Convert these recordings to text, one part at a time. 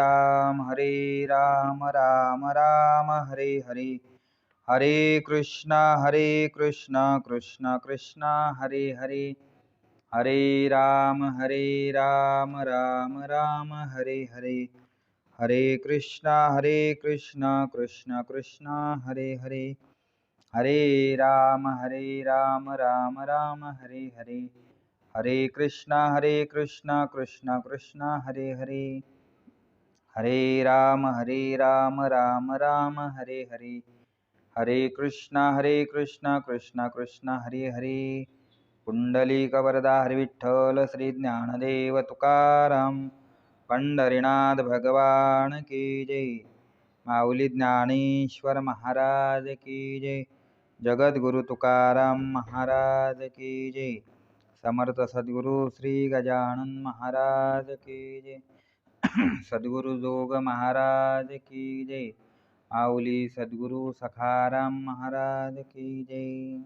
राम राम राम हरे हरे, हरे कृष्णा कृष्ण कृष्ण हरे हरे, हरे राम राम राम हरे हरे, हरे कृष्णा कृष्ण कृष्ण हरे हरे, हरे राम राम राम हरे हरे, हरे कृष्णा कृष्ण कृष्ण हरे हरे, हरे राम राम राम हरे हरे, हरे कृष्णा कृष्ण कृष्ण हरे हरे, पुंडलीकवरदा हरि विठ्ठल श्री ज्ञानदेव तुकाराम पंढरीनाथ भगवान की जय, माऊली ज्ञानेश्वर महाराज की जय, जगद्गुरु तुकाराम महाराज की जय, समर्थ सद्गुरु श्री गजानन महाराज की जय, सद्गुरु जोग महाराज की जय, माऊली सद्गुरु सखाराम महाराज की जय।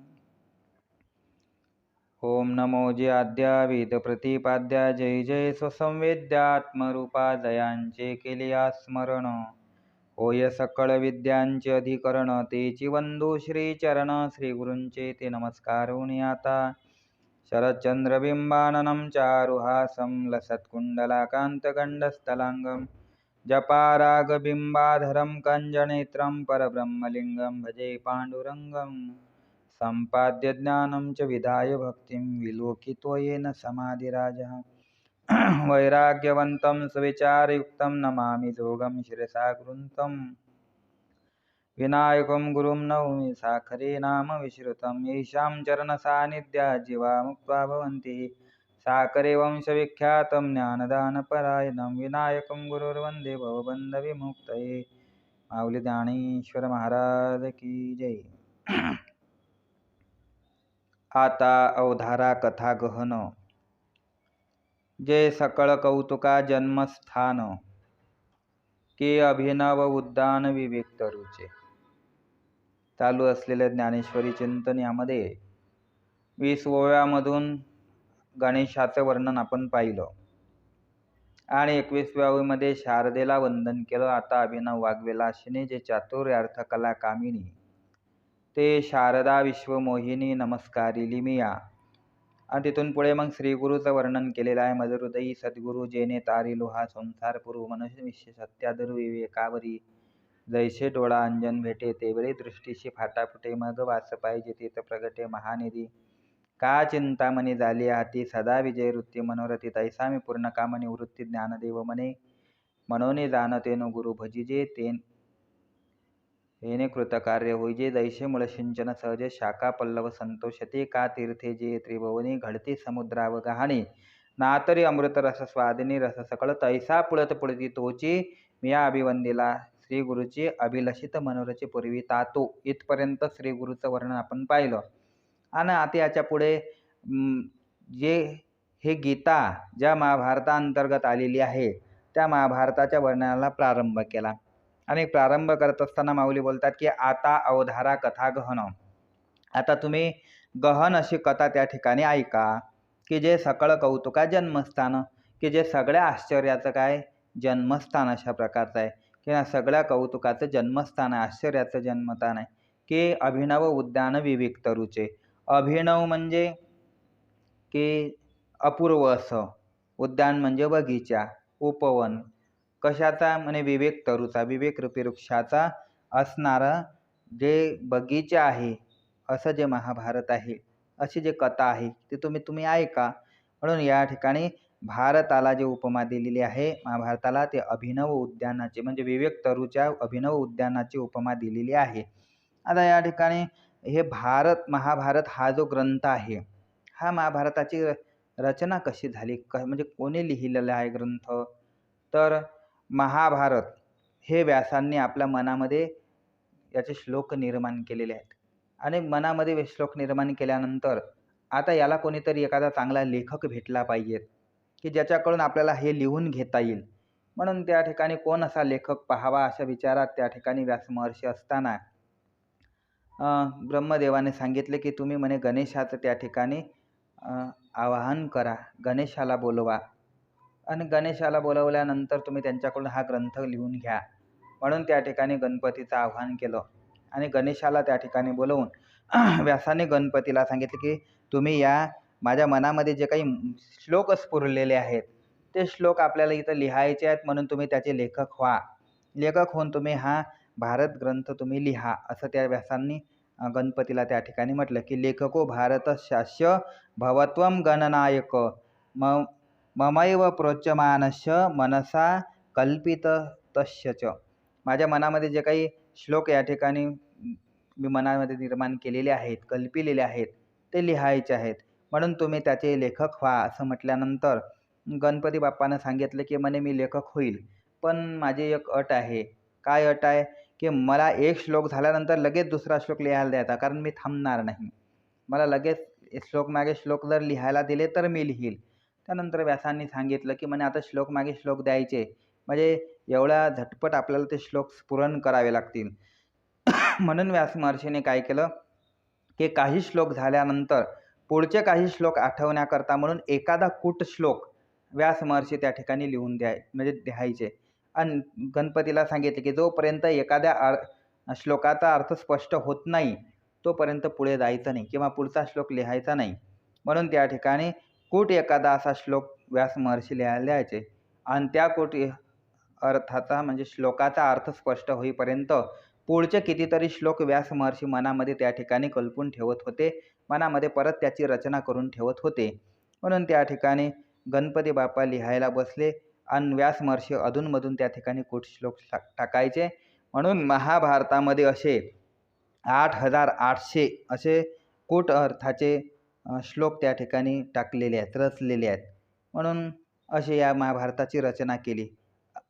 ओम नमो जय आद्या वेद प्रतिपाद्या, जय जय स्वसंवेद्यात्मरूपा, जयांचे केले स्मरण, होय सकळ विद्यांचे अधिकरण, तेची वंदू श्री चरण, श्री गुरूंचे ते नमस्कार होणे आता, शरच्चंद्रबिंबाननं चारुहासं लसत्कुण्डलाकान्तगण्डस्थलाङ्गं, जपारागबिम्बाधरं कञ्जनेत्रं परब्रह्मलिङ्गं भजे पाण्डुरङ्गं, सम्पाद्य ज्ञानं च विधाय भक्तिं, विलोकितो येन समाधिराजः, वैराग्यवन्तं सुविचारयुक्तं नमामि जोगं शिरसा गृहीतं, विनायकं गुरुं नौमि साखरे नाम विश्रुतं, येषां चरणसान्निध्या जीवा मुक्त्वा भवन्ति, साकरे वंशविख्यातं ज्ञानदानपरायणं, विनायकं गुरुर्वन्दे भवबन्धविमुक्तये, माऊली ज्ञानेश्वर महाराज की जय। आता अवधारा कथा गहन, जे सकळ कौतुका जन्मस्थान, के अभिनव उद्दान विवेक तरुचे। चालू असलेल्या ज्ञानेश्वरी चिंतन यामध्ये 20व्या मधून गणेशाचं वर्णन आपण पाहिलं आणि 21व्या मध्ये शारदेला वंदन केलं। आता अभिनव वाग्विलासिनी जे चातुर्यार्थ कला कामिनी, ते शारदा विश्वमोहिनी नमस्कारी लिमिया, आणि तिथून पुढे मग श्री गुरुचं वर्णन केलेलं आहे। मदहृदयी सद्गुरु जेने तारिलो हा संसार पुरु, मनुष्य विश्व सत्याधरू विवेकावरी, जैसे डोळा अंजन भेटे तेवढे दृष्टीशी फाटाफुटे, मग वास पाहिजे तिथ प्रगटे महानिधी, का चिंतामणी झाली हाती सदा विजय वृत्ती मनोरथी, तैसा मी पूर्ण कामनी वृत्ती ज्ञानदेव मने, मनोने जाणतेनो गुरु भजिजे तेने कृतकार्य होईजे, दैसे मूळ सिंचन सहजे शाखा पल्लव संतोषते, का तीर्थे जे त्रिभुवनी घडते समुद्राव गहाणे, नातरी अमृत रस स्वादिनी रस सकळ, तैसा पुळत पुळती तोची मिया अभिवंदिला, श्री गुरुची अभिलषित मनोरचे पूर्वी तातो। इथपर्यंत श्री गुरुचं वर्णन आपण पाहिलं। आणि आता याच्या पुढे जे हे गीता ज्या महाभारताअंतर्गत आलेली आहे त्या महाभारताच्या वर्णनाला प्रारंभ केला, आणि प्रारंभ करत असताना माऊली बोलतात की आता अवधारा कथा गहन, आता तुम्ही गहन अशी कथा त्या ठिकाणी ऐका, की जे सकळ कौतुका जन्मस्थान, की जे सगळ्या आश्चर्याचं काय जन्मस्थान अशा प्रकारचं आहे, की सगळ्या कौतुकाचं जन्मस्थान आहे, आश्चर्याचं जन्मस्थान आहे, की अभिनव उद्यान विवेक तरुचे। अभिनव म्हणजे की अपूर्व असं, उद्यान म्हणजे बगीचा, उपवन कशाचा म्हणे विवेक तरुचा, विवेक रूपी वृक्षाचा असणारं जे बगीचा आहे, असं जे महाभारत आहे, अशी जे कथा आहे ती तुम्ही ऐका। म्हणून या ठिकाणी भारताला जे उपमा दिलेली आहे महाभारताला, ते अभिनव उद्यानाचे म्हणजे विवेक तरुच्या अभिनव उद्यानाची उपमा दिलेली आहे। आता या ठिकाणी हे महाभारत हा जो ग्रंथ आहे, हा महाभारताची रचना कशी झाली, म्हणजे कोणी लिहिलेला आहे ग्रंथ, तर महाभारत हे व्यासांनी आपल्या मनामध्ये याचे श्लोक निर्माण केलेले आहेत, आणि मनामध्ये श्लोक निर्माण केल्यानंतर आता याला कोणीतरी एखादा चांगला लेखक भेटला पाहिजे की ज्याच्याकडून आपल्याला हे लिहून घेता येईल। म्हणून त्या ठिकाणी कोण असा लेखक पाहावा अशा विचारात त्या ठिकाणी व्यास महर्षी असताना ब्रह्मदेवाने सांगितले की तुम्ही म्हणे गणेशाचं त्या ठिकाणी आवाहन करा, गणेशाला बोलवा, आणि गणेशाला बोलावल्यानंतर तुम्ही त्यांच्याकडून हा ग्रंथ लिहून घ्या म्हणून त्या ठिकाणी गणपतीचं आवाहन केलं. आणि गणेशाला त्या ठिकाणी बोलवून व्यासाने गणपतीला सांगितले की तुम्ही या माझ्या मनामध्ये जे काही श्लोक स्फुरलेले आहेत ते श्लोक आपल्याला इथं लिहायचे आहेत, म्हणून तुम्ही त्याचे लेखक व्हा. लेखक होऊन तुम्ही हा भारत ग्रंथ तुम्ही लिहा, असं त्या व्यासांनी गणपतीला त्या ठिकाणी म्हटलं की लेखको भारत शास्य भवत्वम गणनायक ममैव प्रोच्यमानस्य मनसा कल्पित तस्य च. माझ्या मनामध्ये जे काही श्लोक या ठिकाणी मी मनामध्ये निर्माण केलेले आहेत, कल्पिलेले आहेत, ते लिहायचे आहेत, म्हणून तुम्ही त्याचे लेखक व्हा. असं म्हटल्यानंतर गणपती बाप्पानं सांगितलं की म्हणे मी लेखक होईल, पण माझी एक अट आहे. काय अट आहे? की मला एक श्लोक झाल्यानंतर लगेच दुसरा श्लोक लिहायला द्यायचा, कारण मी थांबणार नाही. मला लगेच श्लोक मागे श्लोक जर लिहायला दिले तर मी लिहील. त्यानंतर व्यासांनी सांगितलं की म्हणे आता श्लोक मागे श्लोक द्यायचे, म्हणजे एवढ्या झटपट आपल्याला ते श्लोक स्फुरण करावे लागतील. म्हणून व्यास महर्षीने काय केलं की काही श्लोक झाल्यानंतर पुढचे काही श्लोक आठवण्याकरता म्हणून एखादा कूट श्लोक व्यास महर्षी त्या ठिकाणी लिहून म्हणजे द्यायचे. आणि गणपतीला सांगितले की जोपर्यंत एखाद्या श्लोकाचा अर्थ स्पष्ट होत नाही तोपर्यंत पुढे जायचं नाही किंवा पुढचा श्लोक लिहायचा नाही. म्हणून त्या ठिकाणी कूट एखादा असा श्लोक व्यास महर्षी लिहायला द्यायचे. आणि त्या कूट अर्थाचा म्हणजे श्लोकाचा अर्थ स्पष्ट होईपर्यंत पुढचे कितीतरी श्लोक व्यास महर्षी मनामध्ये त्या ठिकाणी कल्पून ठेवत होते, मनामध्ये परत त्याची रचना करून ठेवत होते. म्हणून त्या ठिकाणी गणपती बाप्पा लिहायला बसले आणि व्यास महर्षी अधूनमधून त्या ठिकाणी कूट श्लोक टाकायचे. म्हणून महाभारतामध्ये असे 8,800 असे कूट अर्थाचे श्लोक त्या ठिकाणी टाकलेले आहेत, रचलेले आहेत. म्हणून असे या महाभारताची रचना केली.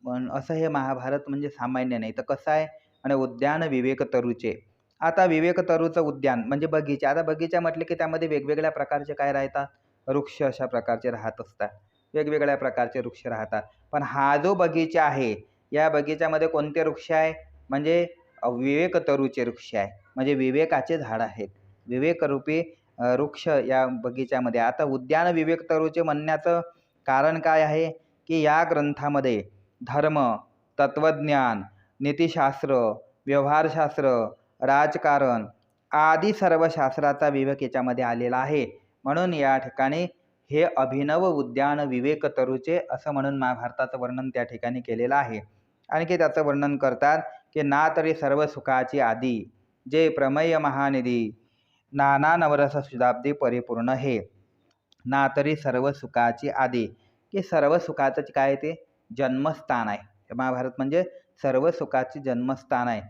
पण असं हे महाभारत म्हणजे सामान्य नाही, तर कसं आहे आणि उद्यान विवेक तरूचे. आता विवेक तरूचं उद्यान म्हणजे बगीचा. आता बगीचा म्हटले की त्यामध्ये वेगवेगळ्या प्रकारचे काय राहतात, वृक्ष अशा प्रकारचे राहत असतात, वेगवेगळ्या प्रकारचे वृक्ष राहतात. पण हा जो बगीचा आहे या बगीच्यामध्ये कोणते वृक्ष आहे, म्हणजे विवेक तरूचे वृक्ष आहे, म्हणजे विवेकाचे झाड आहेत, विवेकरूपी वृक्ष या बगीच्यामध्ये. आता उद्यान विवेक तरूचे म्हणण्याचं कारण काय आहे की या ग्रंथामध्ये धर्म, तत्वज्ञान, नीतिशास्त्र, व्यवहारशास्त्र, राजकारण आदी सर्व शास्त्राचा विवेक याच्यामध्ये आलेला आहे. म्हणून या ठिकाणी हे अभिनव उद्यान विवेक तरूचे असं म्हणून महाभारताचं वर्णन त्या ठिकाणी केलेलं आहे. आणखी त्याचं वर्णन करतात की ना तरी सर्व सुखाची आदी जे प्रमेय महानिधी नाना नवरस सुधाब्दी परिपूर्ण हे. ना तरी सर्व सुखाची आदी, की सर्व सुखाचं काय ते जन्मस्थान आहे. महाभारत म्हणजे सर्व सुखाचे जन्मस्थान आहे.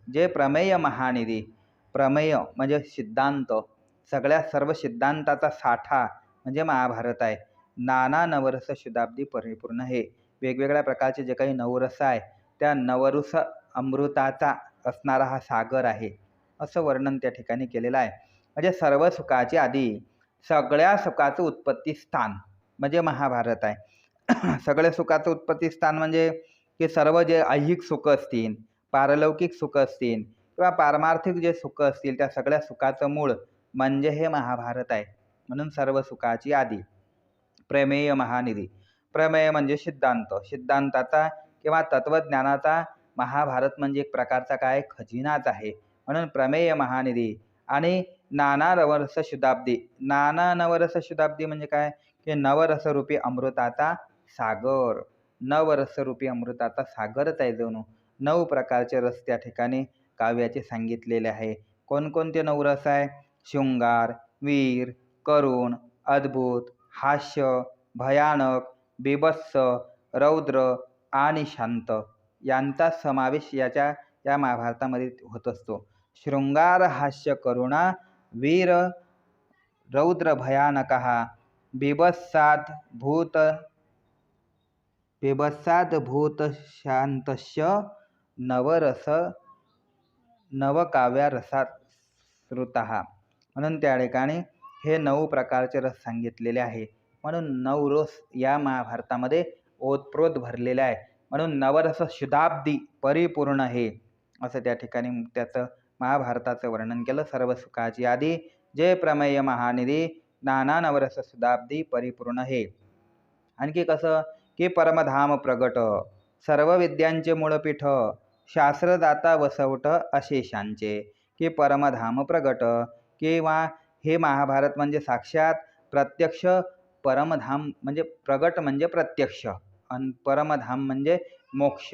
जे प्रमेय महानिधी, प्रमेय म्हणजे सिद्धांत, सर्व सिद्धांताचा साठा म्हणजे महाभारत आहे. नाना नवरस शुद्धाब्दी परिपूर्ण हे. वेगवेगळ्या प्रकारचे जे काही नवरस आहे त्या नवरस अमृताचा असणारा हा सागर आहे, असं वर्णन त्या ठिकाणी केलेलं आहे. म्हणजे सर्व सुखाची आधी सगळ्या सुखाचं उत्पत्ती स्थान म्हणजे महाभारत आहे. सगळ्या सुखाचं उत्पत्ती स्थान म्हणजे की सर्व जे ऐहिक सुख असतील, पारलौकिक सुख असतील किंवा पारमार्थिक जे सुख असतील त्या सगळ्या सुखाचं मूळ म्हणजे हे महाभारत आहे. म्हणून सर्व सुखाची आदी. प्रमेय महानिधी, प्रमेय म्हणजे सिद्धांत, सिद्धांताचा किंवा तत्वज्ञानाचा महाभारत म्हणजे एक प्रकारचा काय खजिनाच आहे. म्हणून प्रमेय महानिधी. आणि नाना नवरस शुद्धाब्दी, नाना नवरस शुद्धाब्दी म्हणजे काय की नवरसरूपी अमृताचा सागर, नवरसरूपी अमृताचा सागरच आहे जणू. 9 प्रकारचे रस त्या ठिकाणी काव्याचे सांगितलेले आहे. कोणकोणते 9 रस आहे? शृंगार, वीर, करुण, अद्भुत, हास्य, भयानक, बीभत्स, रौद्र आणि शांत यांचा समावेश या महाभारतामध्ये होत असतो. शृंगार, हास्य, करुणा, वीर, रौद्र, भयानकः, बीभत्सात् भूत शांतस्य नवरस नवकाव्या रसात श्रुतः. म्हणून त्या ठिकाणी हे 9 प्रकारचे रस सांगितलेले आहे. म्हणून 9 रस या महाभारतामध्ये ओतप्रोत भरलेले आहे. म्हणून नवरस शुद्धाब्दी परिपूर्ण हे असं त्या ठिकाणी त्याचं महाभारताचं वर्णन केलं. सर्व सुखाची आदी जे प्रमेय महानिधी नाना नवरस शुद्धाब्दी परिपूर्ण हे. आणखी कसं की परमधाम प्रगट, सर्व विद्यांचे मूळपीठ, शास्त्रदाता वसवट अशेषांचे, की परमधाम प्रगट किंवा हे महाभारत म्हणजे साक्षात प्रत्यक्ष परमधाम म्हणजे प्रगट म्हणजे प्रत्यक्ष आणि परमधाम म्हणजे मोक्ष.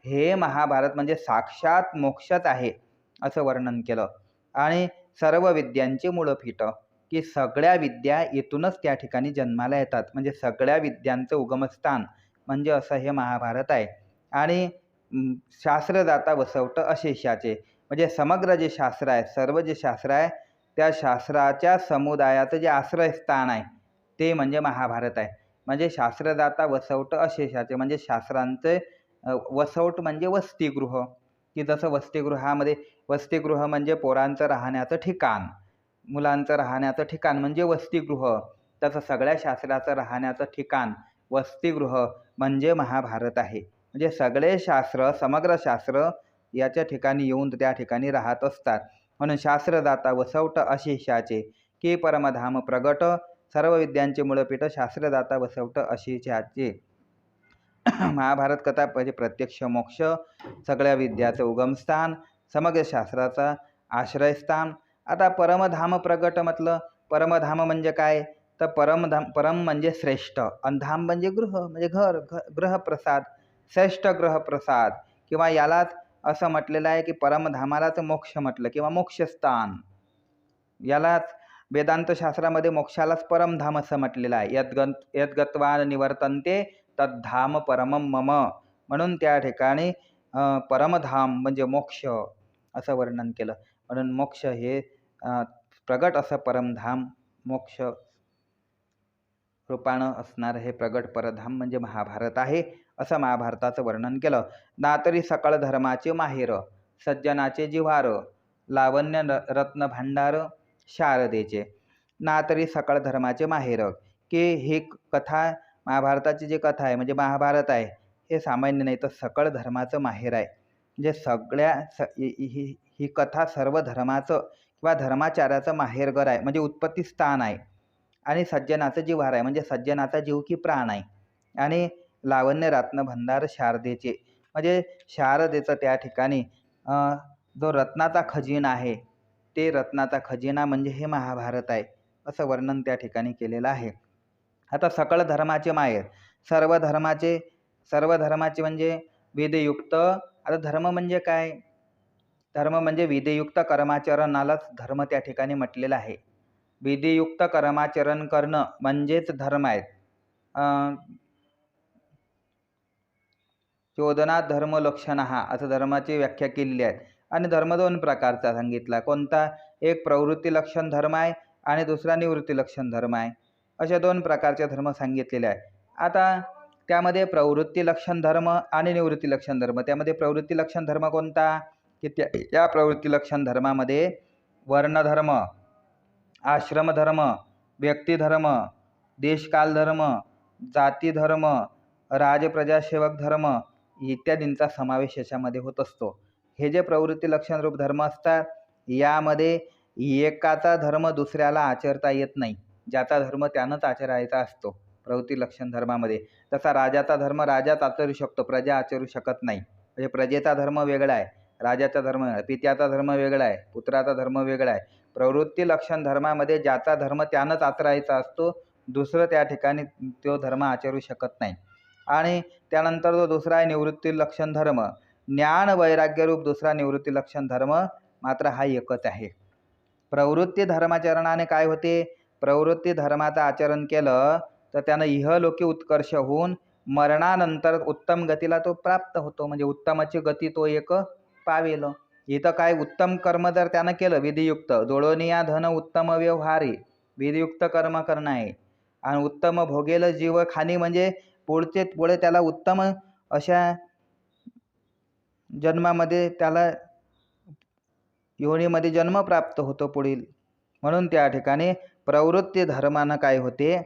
हे महाभारत म्हणजे साक्षात मोक्षच आहे असं वर्णन केलं. आणि सर्व विद्यांचे मूळपीठ, की सगळ्या विद्या इथूनच त्या ठिकाणी जन्माला येतात. म्हणजे सगळ्या विद्यांचं उगमस्थान म्हणजे असं हे महाभारत आहे. आणि शास्त्रदाता वसवट अशेषाचे, म्हणजे समग्र जे शास्त्र आहे, सर्व जे शास्त्र आहे त्या शास्त्राच्या समुदायाचं जे आश्रयस्थान आहे ते म्हणजे महाभारत आहे. म्हणजे शास्त्रदाता वसवट अशेषाचे म्हणजे शास्त्रांचे वसवट म्हणजे वसतिगृह, की जसं वसतिगृहामध्ये वसतिगृह म्हणजे पोरांचं राहण्याचं ठिकाण, मुलांचं राहण्याचं ठिकाण म्हणजे वसतिगृह, तसं सगळ्या शास्त्राचं राहण्याचं ठिकाण वसतिगृह म्हणजे महाभारत आहे. म्हणजे सगळे शास्त्र समग्र शास्त्र याच्या ठिकाणी येऊन त्या ठिकाणी राहत असतात. म्हणून शास्त्रदाता वसवट अशेषाचे, की परमधाम प्रगट, सर्व विद्यांचे मूळपीठ, शास्त्रदाता वसवट अशेषाचे. महाभारत कथा म्हणजे प्रत्यक्ष मोक्ष, सगळ्या विद्याचं उगमस्थान, समग्र शास्त्राचा आश्रयस्थान. आता परमधाम प्रगट म्हटलं, परमधाम म्हणजे काय तर परम म्हणजे श्रेष्ठ, आणि धाम म्हणजे गृह म्हणजे घर, ग्रहप्रसाद, श्रेष्ठ ग्रहप्रसाद, किंवा यालाच असं म्हटलेलं आहे की परमधामालाच मोक्ष म्हटलं किंवा मोक्षस्थान. यालाच वेदांत शास्त्रामध्ये मोक्षालाच परमधाम असं म्हटलेलं आहे. यद्गत्वा निवर्तन्ते तद्धाम परमं मम. म्हणून त्या ठिकाणी परमधाम म्हणजे मोक्ष असं वर्णन केलं. म्हणून मोक्ष हे प्रगट असं परमधाम मोक्ष रूपानं असणारं हे प्रगट परधाम म्हणजे महाभारत आहे असं महाभारताचं वर्णन केलं. नातरी सकळ धर्माचे माहेर, सज्जनाचे जिव्हार, लावण्य रत्न भांडार शारदेचे. नातरी सकळ धर्माचे माहेर, की ही कथा महाभारताची जी कथा आहे म्हणजे महाभारत आहे हे सामान्य नाही तर सकळ धर्माचं माहेर आहे. म्हणजे सगळ्या ही कथा सर्व धर्माचं किंवा धर्माचार्याचं माहेरघर आहे, म्हणजे उत्पत्ती स्थान आहे. आणि सज्जनाचं जिव्हार आहे म्हणजे सज्जनाचा जीव की प्राण आहे. आणि लावण्य रत्न भंडार शारदेचे, म्हणजे शारदेचं त्या ठिकाणी जो रत्नाचा खजिना आहे ते रत्नाचा खजिना म्हणजे हे महाभारत आहे असं वर्णन त्या ठिकाणी केलेलं आहे. आता सकळ धर्माचे माहेर, सर्व धर्माचे म्हणजे वेदयुक्त. आता धर्म म्हणजे काय, धर्म म्हणजे विधियुक्त कर्माचरणालाच धर्म त्या ठिकाणी म्हटलेलं आहे. विधियुक्त कर्माचरण करणं म्हणजेच धर्म आहेत. चोदना धर्म लक्षण असं धर्माची व्याख्या केलेली आहे. आणि धर्म दोन प्रकारचा सांगितला. कोणता, एक प्रवृत्ती लक्षण धर्म आहे आणि दुसरा निवृत्ती लक्षण धर्म आहे. अशा दोन प्रकारचे धर्म सांगितलेले आहे. आता त्यामध्ये प्रवृत्ती लक्षण धर्म आणि निवृत्ती लक्षण धर्म, त्यामध्ये प्रवृत्ती लक्षण धर्म कोणता की या प्रवृत्ती लक्षण धर्मामध्ये वर्णधर्म, आश्रमधर्म, व्यक्तिधर्म, देशकाल धर्म, जाती धर्म, राजप्रजासेवक धर्म इत्यादींचा समावेश याच्यामध्ये होत असतो. हे जे प्रवृत्ती लक्षण रूप धर्म असतात यामध्ये एकाचा धर्म दुसऱ्याला आचरता येत नाही. ज्याचा धर्म त्यानंच आचरायचा असतो प्रवृत्ती लक्षण धर्मामध्ये. तसा राजाचा धर्म राजाच आचरू शकतो, प्रजा आचरू शकत नाही. म्हणजे प्रजेचा धर्म वेगळा आहे, राजाचा धर्म, पित्याचा धर्म वेगळा आहे, पुत्राचा धर्म वेगळा आहे. प्रवृत्ती लक्षण धर्मामध्ये ज्याचा धर्म त्यानंच आचरायचा असतो, दुसरं त्या ठिकाणी तो धर्म आचरू शकत नाही. आणि त्यानंतर जो दुसरा आहे निवृत्ती लक्षण धर्म, ज्ञान वैराग्य रूप दुसरा निवृत्ती लक्षण धर्म, मात्र हा एकच आहे. प्रवृत्ती धर्माचरणाने काय होते, प्रवृत्ती धर्माचं आचरण केलं तर त्यानं इहलोकी उत्कर्ष होऊन मरणानंतर उत्तम गतीला तो प्राप्त होतो, म्हणजे उत्तमाची गती तो एक पावेल. इथं काय, उत्तम कर्म जर त्यानं केलं विधियुक्त, जोडोनिया धन उत्तम व्यवहारी, विधियुक्त कर्म करणं आहे. आणि उत्तम भोगेल जीव खाणी म्हणजे पुढे त्याला उत्तम अशा जन्मामध्ये त्याला योनीमध्ये जन्म प्राप्त होतो पुढील. म्हणून त्या ठिकाणी प्रवृत्ती धर्मानं काय होते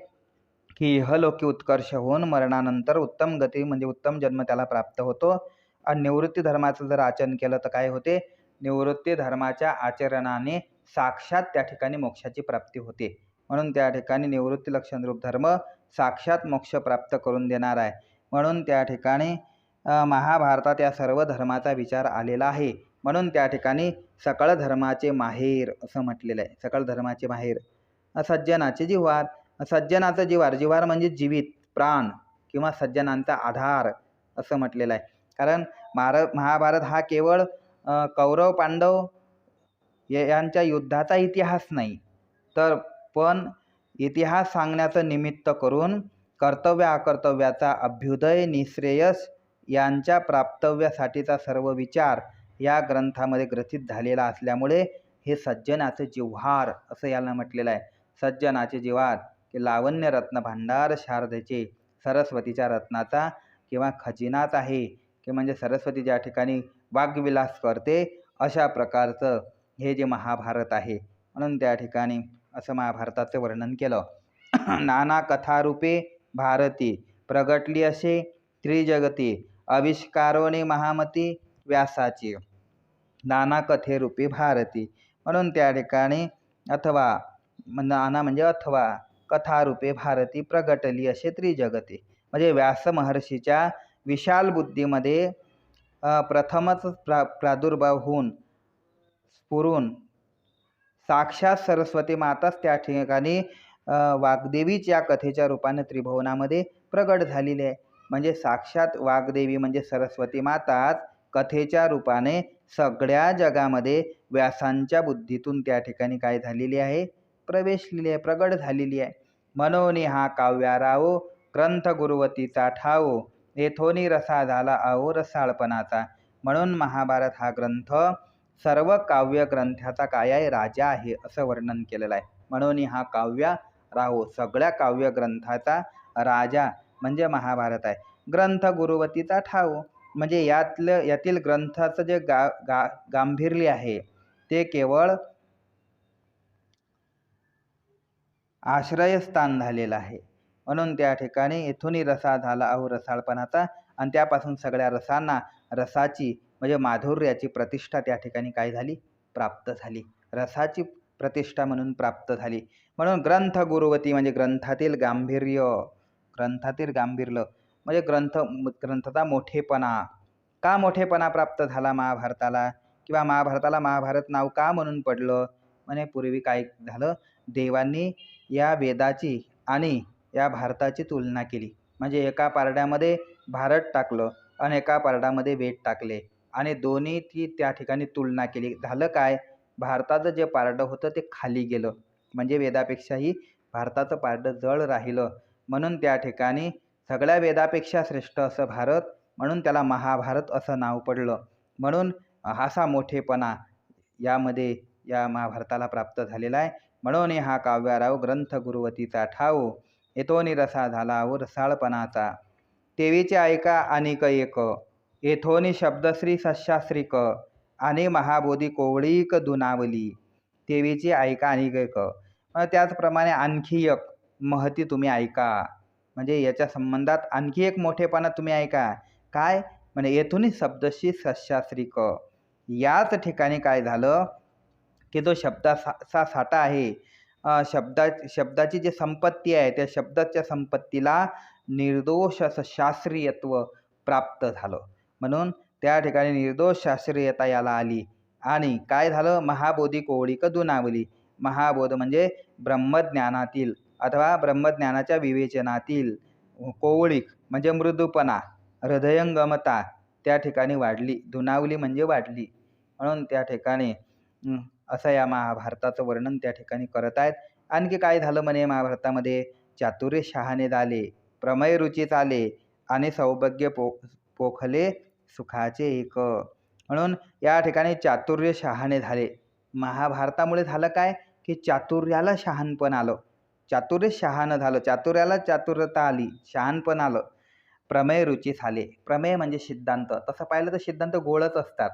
की इहलोकी उत्कर्ष होऊन मरणानंतर उत्तम गती म्हणजे उत्तम जन्म त्याला प्राप्त होतो. आणि निवृत्ती धर्माचं जर आचरण केलं तर काय होते, निवृत्ती धर्माच्या आचरणाने साक्षात त्या ठिकाणी मोक्षाची प्राप्ती होते. म्हणून त्या ठिकाणी निवृत्ती लक्षणरूप धर्म साक्षात मोक्ष प्राप्त करून देणार आहे. म्हणून त्या ठिकाणी महाभारतात या सर्व धर्माचा विचार आलेला आहे. म्हणून त्या ठिकाणी सकळ धर्माचे माहेर असं म्हटलेलं आहे. सकळ धर्माचे माहेर सज्जनाचे जिव्हार. सज्जनाचं जिव्हार, जिव्हार म्हणजे जीवित प्राण किंवा सज्जनांचा आधार असं म्हटलेलं आहे. कारण महाभारत हा केवळ कौरव पांडव यांच्या युद्धाचा इतिहास नाही, तर पण इतिहास सांगण्याचं निमित्त करून कर्तव्य अकर्तव्याचा अभ्युदय निश्रेयस यांच्या प्राप्तव्यासाठीचा सर्व विचार या ग्रंथामध्ये ग्रथित झालेला असल्यामुळे हे सज्जनाचे जिव्हार असं याला म्हटलेलं आहे. सज्जनाचे जिव्हार की लावण्य रत्न भांडार शारदेचे, सरस्वतीच्या रत्नाचा किंवा खजिनाच आहे की म्हणजे सरस्वती ज्या ठिकाणी वाग्विलास करते अशा प्रकारचं हे जे महाभारत आहे. म्हणून त्या ठिकाणी असं महाभारताचं वर्णन केलं. नाना कथारूपे भारती प्रगटली असे त्रिजगती, आविष्कारोने महामती व्यासाची. नाना कथेरूपी भारती, म्हणून त्या ठिकाणी अथवा नाना म्हणजे अथवा कथारूपे भारती प्रगटली असे त्रिजगती, म्हणजे व्यास महर्षीच्या विशाल बुद्धीमध्ये प्रथमच प्रादुर्भाव होऊन स्फुरून साक्षात सरस्वती माताच त्या ठिकाणी वाग्देवीच या कथेच्या रूपाने त्रिभुवनामध्ये प्रगट झालेली आहे. म्हणजे साक्षात वाग्देवी म्हणजे सरस्वती माताच कथेच्या रूपाने सगळ्या जगामध्ये व्यासांच्या बुद्धीतून त्या ठिकाणी काय झालेली आहे, प्रवेशलेली आहे, प्रगट झालेली आहे. मनोनी हा काव्यारावो ग्रंथ गुरुवतीचा ठावो, येथोनी रसा झाला आहो रसाळपणाचा. म्हणून महाभारत हा ग्रंथ सर्व काव्य ग्रंथाचा काय आहे, राजा आहे असं वर्णन केलेलं आहे. म्हणून हा काव्य राहो, सगळ्या काव्य ग्रंथाचा राजा म्हणजे महाभारत आहे. ग्रंथ गुरुवतीचा ठाव म्हणजे यातील ग्रंथाचं जे गांभीर्य आहे ते केवळ आश्रयस्थान झालेलं आहे. म्हणून त्या ठिकाणी येथूनही रसा झाला अहो रसाळपणाचा, आणि त्यापासून सगळ्या रसांना रसाची म्हणजे माधुर्याची प्रतिष्ठा त्या ठिकाणी काय झाली, प्राप्त झाली. रसाची प्रतिष्ठा म्हणून प्राप्त झाली. म्हणून ग्रंथ गुरुवती म्हणजे ग्रंथातील गांभीर्य, ग्रंथातील गांभीर्य म्हणजे ग्रंथाचा मोठेपणा. का मोठेपणा प्राप्त झाला महाभारताला, किंवा महाभारताला महाभारत नाव का म्हणून पडलं, म्हणे पूर्वी काय झालं, देवांनी या वेदाची आणि या भारताची तुलना केली. म्हणजे एका पारड्यामध्ये भारत टाकलं आणि एका पारड्यामध्ये वेद टाकले आणि दोन्हीची त्या ठिकाणी तुलना केली. झालं काय, भारताचं जे पारडं होतं ते खाली गेलं, म्हणजे वेदापेक्षाही भारताचं पारडं जड राहिलं. म्हणून त्या ठिकाणी सगळ्या वेदापेक्षा श्रेष्ठ असं भारत, म्हणून त्याला महाभारत असं नाव पडलं. म्हणून असा मोठेपणा यामध्ये या महाभारताला प्राप्त झालेला आहे. म्हणून हा काव्याराव ग्रंथ गुरुवतीचा ठाव, येथोनी रसा झाला हो रसाळपणाचा. तेवीचे ऐका अनिक एक, येथोनी शब्दश्री सशास्त्रिक, आणि महाबोधी कोवळीक दुनावली. तेवीचे ऐका अनिक एक, त्याचप्रमाणे आणखी एक महती तुम्ही ऐका, म्हणजे याच्या संबंधात आणखी एक मोठेपणा तुम्ही ऐका. काय म्हणजे येथूनही शब्दशी सशास्त्रिक, याच ठिकाणी काय झालं की जो शब्दाचा साठा आहे, शब्दाची जी संपत्ती आहे त्या शब्दाच्या संपत्तीला निर्दोष असं शास्त्रीयत्व प्राप्त झालं. म्हणून त्या ठिकाणी निर्दोष शास्त्रीयता याला आली. आणि काय झालं, महाबोधी कोवळीक दुनावली. महाबोध म्हणजे ब्रह्मज्ञानातील अथवा ब्रह्मज्ञानाच्या विवेचनातील कोवळीक म्हणजे मृदूपणा, हृदयंगमता त्या ठिकाणी वाढली. दुनावली म्हणजे वाढली. म्हणून त्या ठिकाणी असं या महाभारताचं वर्णन त्या ठिकाणी करत आहेत. आणखी काय झालं म्हणे महाभारतामध्ये, चातुर्य शहाणे झाले, प्रमेय रुची चाले, आणि सौभाग्य पोखले सुखाचे एक. म्हणून या ठिकाणी चातुर्य शहाणे झाले. महाभारतामुळे झालं काय की चातुर्याला शहाणपण आलं, चातुर्य शहाणं झालं, चातुर्याला चातुर्यता आली, शहाणपण आलं. प्रमेय रुची झाले, प्रमेय म्हणजे सिद्धांत. तसं पाहिलं तर सिद्धांत गोळच असतात,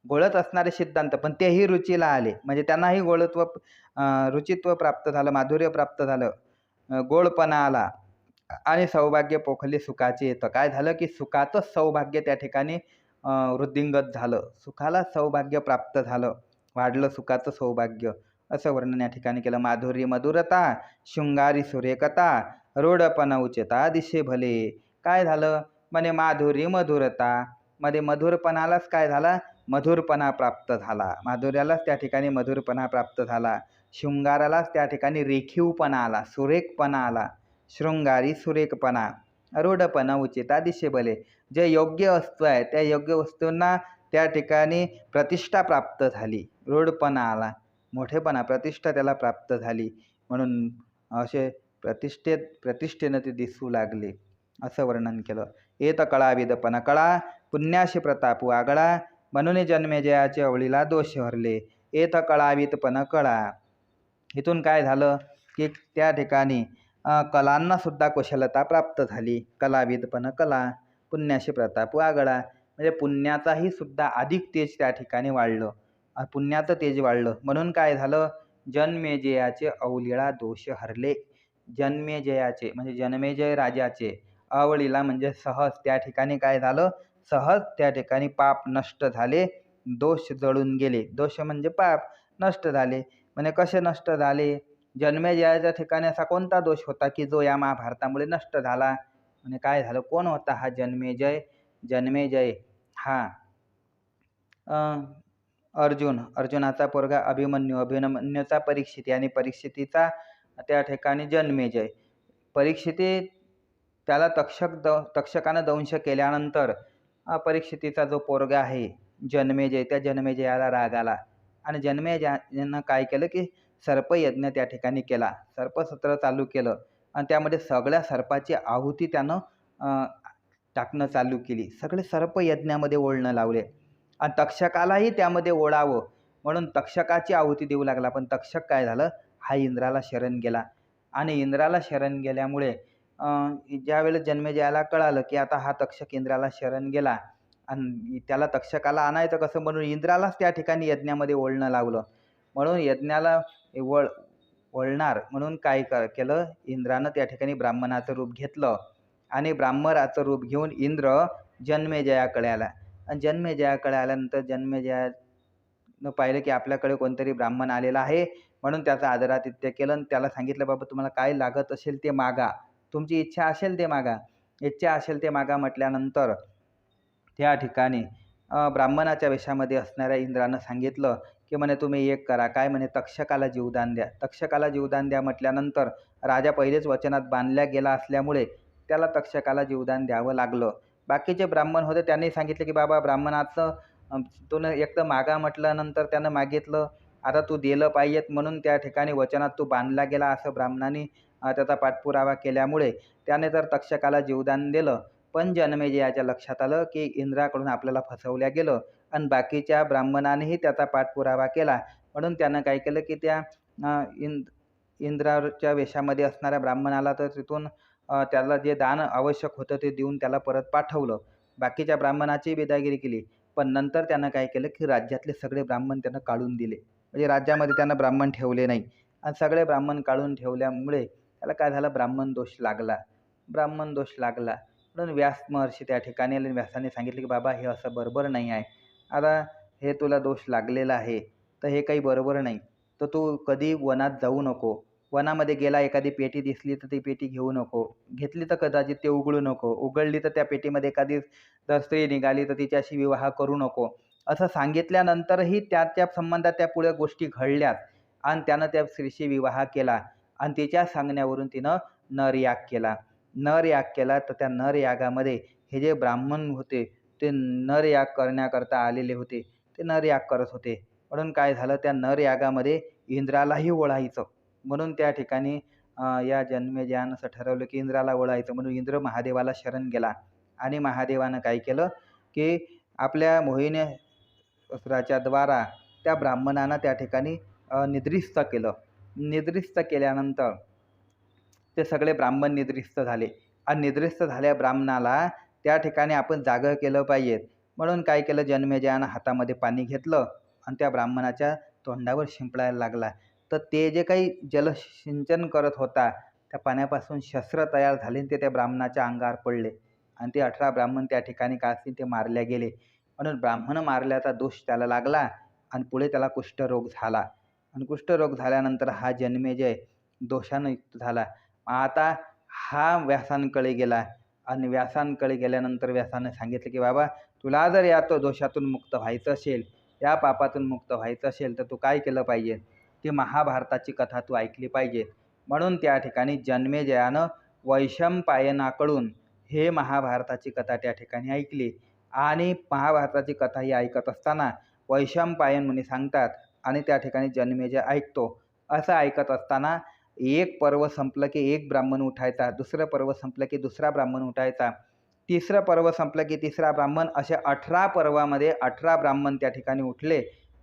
गोळच असणारे सिद्धांत, पण तेही रुचीला आले, म्हणजे त्यांनाही गोळत्व रुचित्व प्राप्त झालं, माधुर्य प्राप्त झालं, गोळपणा आला. आणि सौभाग्य पोखले सुखाचे येतं. काय झालं की सुखाचं सौभाग्य त्या ठिकाणी वृद्धिंगत झालं, सुखाला सौभाग्य प्राप्त झालं, वाढलं सुखाचं सौभाग्य. असं वर्णन या ठिकाणी केलं. माधुरी मधुरता, शृंगारी सुरेखता, रोडपणा उच्चता दिशे भले. काय झालं म्हणे माधुरी मधुरता, मध्ये मधुरपणालाच काय झाला, मधुरपणा प्राप्त झाला. माधुर्यालाच त्या ठिकाणी मधुरपणा प्राप्त झाला. शृंगारालाच त्या ठिकाणी रेखीवपणा आला, सुरेखपणा आला. शृंगारी सुरेखपणा, रूढपणा उचिता दिशे भले. जे योग्य वस्तू आहे त्या योग्य वस्तूंना त्या ठिकाणी प्रतिष्ठा प्राप्त झाली. रूढपणा आला, मोठेपणा, प्रतिष्ठा त्याला प्राप्त झाली. म्हणून असे प्रतिष्ठेनं ते दिसू लागले, असं वर्णन केलं. येत कळाविदपणा कळा, पुण्याशी प्रतापू आगळा, म्हणून जन्मेजयाचे अवळीला दोष हरले. येत कळावितपण कळा. इथून काय झालं की त्या ठिकाणी कलांना सुद्धा कुशलता प्राप्त झाली. कलाविदपण कला, पुण्याशी प्रतापू आगळा, म्हणजे पुण्याचाही सुद्धा अधिक तेज त्या ठिकाणी वाढलं, पुण्याचं तेज वाढलं. म्हणून काय झालं, जन्मेजयाचे अवलीला दोष हरले. जन्मेजयाचे म्हणजे जन्मेजय राजाचे, अवळीला म्हणजे सहज त्या ठिकाणी काय झालं, सहज त्या ठिकाणी पाप नष्ट झाले, दोष जळून गेले. दोष म्हणजे पाप नष्ट झाले. म्हणजे कसे नष्ट झाले, जन्मेजयाच्या ठिकाणी असा कोणता दोष होता की जो या महाभारतामुळे नष्ट झाला. म्हणजे काय झालं, कोण होता हा जन्मेजय. जन्मेजय हा अर्जुनाचा पोरगा अभिमन्यू, अभिमन्यूचा परीक्षित आणि परीक्षितीचा त्या ठिकाणी जन्मेजय. परीक्षिती त्याला तक्षकानं दंश केल्यानंतर परीक्षितीचा जो पोरगा आहे जन्मेजय, त्या जन्मेजयाला राग आला आणि जन्मेजयानं काय केलं की सर्पयज्ञ त्या ठिकाणी केला, सर्पसत्र चालू केलं आणि त्यामध्ये सगळ्या सर्पाची आहुती त्यानं टाकणं चालू केली. सगळे सर्पयज्ञामध्ये ओढणं लावले आणि तक्षकालाही त्यामध्ये ओढावं म्हणून तक्षकाची आहुती देऊ लागला. पण तक्षक काय झालं, हा इंद्राला शरण गेला आणि इंद्राला शरण गेल्यामुळे ज्यावेळेस जन्मेजयाला कळालं की आता हा तक्षक इंद्राला शरण गेला आणि त्याला तक्षकाला आणायचं कसं, म्हणून इंद्रालाच त्या ठिकाणी यज्ञामध्ये ओढणं लावलं. म्हणून यज्ञाला वळणार म्हणून काय केलं, इंद्रानं त्या ठिकाणी ब्राह्मणाचं रूप घेतलं आणि ब्राह्मणाचं रूप घेऊन इंद्र जन्मेजयाकडे आला. आणि जन्मेजयाकडे आल्यानंतर जन्मेजयानं पाहिलं की आपल्याकडे कोणतरी ब्राह्मण आलेला आहे, म्हणून त्याचं आदरातिथ्य केलं आणि त्याला सांगितलं, बाबा तुम्हाला काय लागत असेल ते मागा, तुमची इच्छा असेल ते मागा, इच्छा असेल ते मागा म्हटल्यानंतर त्या ठिकाणी ब्राह्मणाच्या वेशामध्ये असणाऱ्या इंद्रानं सांगितलं की म्हणे तुम्ही एक करा, काय म्हणे, तक्षकाला जीवदान द्या. तक्षकाला जीवदान द्या म्हटल्यानंतर राजा पहिलेच वचनात बांधल्या गेला असल्यामुळे त्याला तक्षकाला जीवदान द्यावं लागलं. बाकीचे ब्राह्मण होते त्यांनी सांगितलं की बाबा ब्राह्मणाचं तू एक तर मागा म्हटल्यानंतर त्यानं मागितलं, आता तू दिलं पाहिजेत म्हणून त्या ठिकाणी वचनात तू बांधला गेला असं ब्राह्मणांनी त्याचा पाठपुरावा केल्यामुळे त्याने तर तक्षकाला जीवदान दिलं. पण जन्मेजयाच्या लक्षात आलं की इंद्राकडून आपल्याला फसवल्या गेलं आणि बाकीच्या ब्राह्मणानेही त्याचा पाठपुरावा केला. म्हणून त्यानं काय केलं की त्या इंद्राच्या वेशामध्ये असणाऱ्या ब्राह्मणाला तर तिथून त्याला जे दान आवश्यक होतं ते देऊन त्याला परत पाठवलं. बाकीच्या ब्राह्मणाची बेदागिरी केली. पण नंतर त्यानं काय केलं की राज्यातले सगळे ब्राह्मण त्यानं काढून दिले. म्हणजे राज्यामध्ये त्यानं ब्राह्मण ठेवले नाही आणि सगळे ब्राह्मण काढून ठेवल्यामुळे त्याला काय झालं, ब्राह्मण दोष लागला. ब्राह्मण दोष लागला म्हणून व्यास महर्षी त्या ठिकाणी आले. व्यासाने सांगितले की बाबा हे असं बरोबर नाही आहे, आता हे तुला दोष लागलेला आहे तर हे काही बरोबर नाही, तर तू कधी वनात जाऊ नको. वनामध्ये गेला, एखादी पेटी दिसली तर ती पेटी घेऊ नको, घेतली तर कदाचित ते उघडू नको, उघडली तर त्या पेटीमध्ये एखादी जर स्त्री निघाली तर तिच्याशी विवाह करू नको. असं सांगितल्यानंतरही त्याच्या संबंधात त्या पुढे गोष्टी घडल्यात आणि त्यानं त्या स्त्रीशी विवाह केला आणि तिच्या सांगण्यावरून तिनं नरयाग केला. नरयाग केला तर त्या नरयागामध्ये हे जे ब्राह्मण होते ते नरयाग करण्याकरता आलेले होते, ते नरयाग करत होते. म्हणून काय झालं, त्या नरयागामध्ये इंद्रालाही ओळायचं म्हणून त्या ठिकाणी या जन्मेजयानं असं ठरवलं की इंद्राला ओळायचं. म्हणून इंद्र महादेवाला शरण गेला आणि महादेवानं काय केलं की आपल्या मोहिनीअसुराच्या द्वारा त्या ब्राह्मणांना त्या ठिकाणी निद्रिस्त केलं. निद्रिस्त केल्यानंतर ते सगळे ब्राह्मण निद्रिस्त झाले आणि निद्रिस्त झाल्या ब्राह्मणाला त्या ठिकाणी आपण जागं केलं पाहिजे. म्हणून काय केलं, जन्मेजयानं हातामध्ये पाणी घेतलं आणि त्या ब्राह्मणाच्या तोंडावर शिंपडायला लागला. तर ते जे काही जलसिंचन करत होता त्या पाण्यापासून शस्त्र तयार झाले ते त्या ब्राह्मणाच्या अंगावर पडले आणि ते 18 ब्राह्मण त्या ठिकाणी काय असतील ते मारल्या गेले. म्हणून ब्राह्मण मारल्याचा दोष त्याला लागला आणि पुढे त्याला कुष्ठरोग झाला. आणि कुष्ठरोग झाल्यानंतर हा जन्मेजय दोषानं युक्त झाला. आता हा व्यासांकडे गेला आणि व्यासांकडे गेल्यानंतर व्यासानं सांगितलं की बाबा तुला जर या तो दोषातून मुक्त व्हायचं असेल, या पापातून मुक्त व्हायचं असेल तर तू काय केलं पाहिजे, की महाभारताची कथा तू ऐकली पाहिजे. म्हणून त्या ठिकाणी जन्मेजयानं वैशंपायनाकडून हे महाभारताची कथा त्या ठिकाणी ऐकली. आणि महाभारताची कथा ही ऐकत असताना वैशंपायन मुनी सांगतात आणि त्या ठिकाणी जन्मेजय ऐकतो. असं ऐकत असताना एक पर्व संपलं की एक ब्राह्मण उठायचा, दुसरं पर्व संपलं की दुसरा ब्राह्मण उठायचा, तिसरं पर्व संपलं की तिसरा ब्राह्मण, असे 18 पर्वामध्ये 18 ब्राह्मण त्या ठिकाणी उठले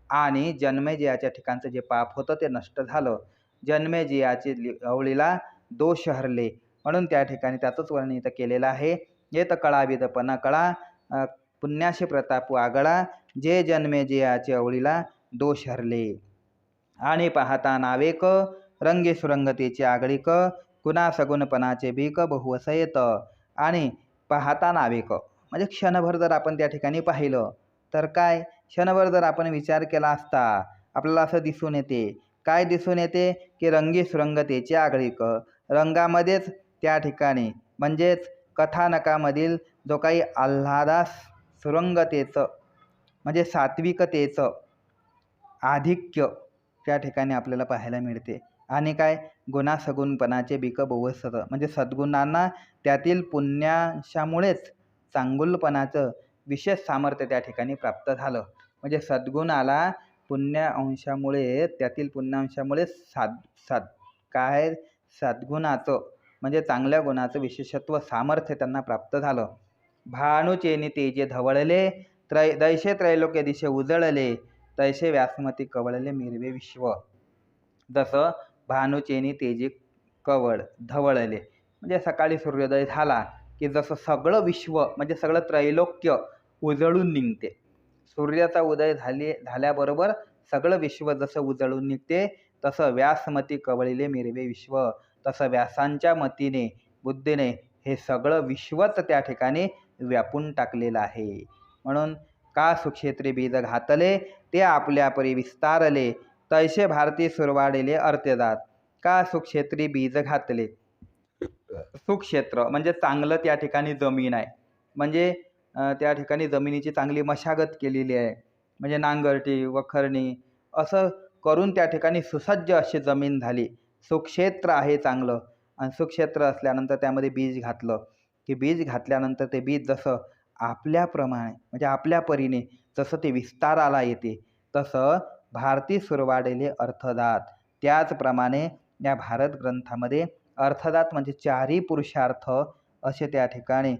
आणि जन्मेजयाच्या ठिकाणचं जे पाप होतं ते नष्ट झालं. जन्मेजयाचे अवळीला दोष हरले. म्हणून त्या ठिकाणी त्याचंच वर्णन इथं केलेलं आहे. येत कळाविदपणा कळा पुण्याशी प्रतापू आगळा, जे जन्मेजयाचे अवळीला दोष हरले. आणि पाहता नावेक रंगे सुरंगतेचे आगळीक, कुणा सगुणपणाचे बीक बहुवसयत. आणि पाहता नावेक म्हणजे क्षणभर जर आपण त्या ठिकाणी पाहिलं तर काय, क्षणभर जर आपण विचार केला असता आपल्याला असं दिसून येते. काय दिसून येते की रंगी सुरंगतेचे आगळीक, रंगामध्येच त्या ठिकाणी म्हणजेच कथानकामधील जो काही आल्हादास सुरंगतेचं म्हणजे सात्विकतेचं आधिक्य त्या ठिकाणी आपल्याला पाहायला मिळते. आणि काय गुणासगुणपणाचे बिक बहुवसत म्हणजे सद्गुणांना त्यातील पुण्याशामुळेच चांगुलपणाचं विशेष सामर्थ्य त्या ठिकाणी प्राप्त झालं. म्हणजे सद्गुणाला पुण्य अंशामुळे त्यातील पुण्यांशामुळे काय सद्गुणाचं म्हणजे चांगल्या गुणाचं विशेषत्व सामर्थ्य त्यांना प्राप्त झालं. भानुचेनी तेजे धवळले, दैशे त्रैलोक्य दिशे उजळले, तैसे व्यासमती कवळले मिरवे विश्व. जसं भानुचेनी तेजे धवळले म्हणजे सकाळी सूर्योदय झाला की जसं सगळं विश्व म्हणजे सगळं त्रैलोक्य उजळून निघते. सूर्याचा उदय झाल्याबरोबर सगळं विश्व जसं उजळून निघते तसं व्यासमती कवळिले मिरवे विश्व. तसं व्यासांच्या मतीने बुद्धीने हे सगळं विश्वच त्या ठिकाणी व्यापून टाकलेलं आहे. म्हणून का सुक्षेत्री बीज घातले, ते आपल्या परी विस्तारले, तैसे भारती सुरवाडिले अर्त्यदात. का सुक्षेत्री बीज घातले, सुक्षेत्र म्हणजे चांगलं त्या ठिकाणी जमीन आहे, म्हणजे त्या ठिकाणी जमिनीची चांगली मशागत केलेली आहे, म्हणजे नांगरटी वखरणी असं करून त्या ठिकाणी सुसज्ज अशी जमीन झाली. सुक्षेत्र आहे चांगलं आणि सुक्षेत्र असल्यानंतर त्यामध्ये बीज घातलं की बीज घातल्यानंतर ते बीज जसं आपल्याप्रमाणे म्हणजे आपल्या परीने जसं ते विस्ताराला येते तसं भारती सुरवाडेले अर्थदात. त्याचप्रमाणे या भारत ग्रंथामध्ये अर्थदात म्हणजे चारही पुरुषार्थ असे त्या ठिकाणी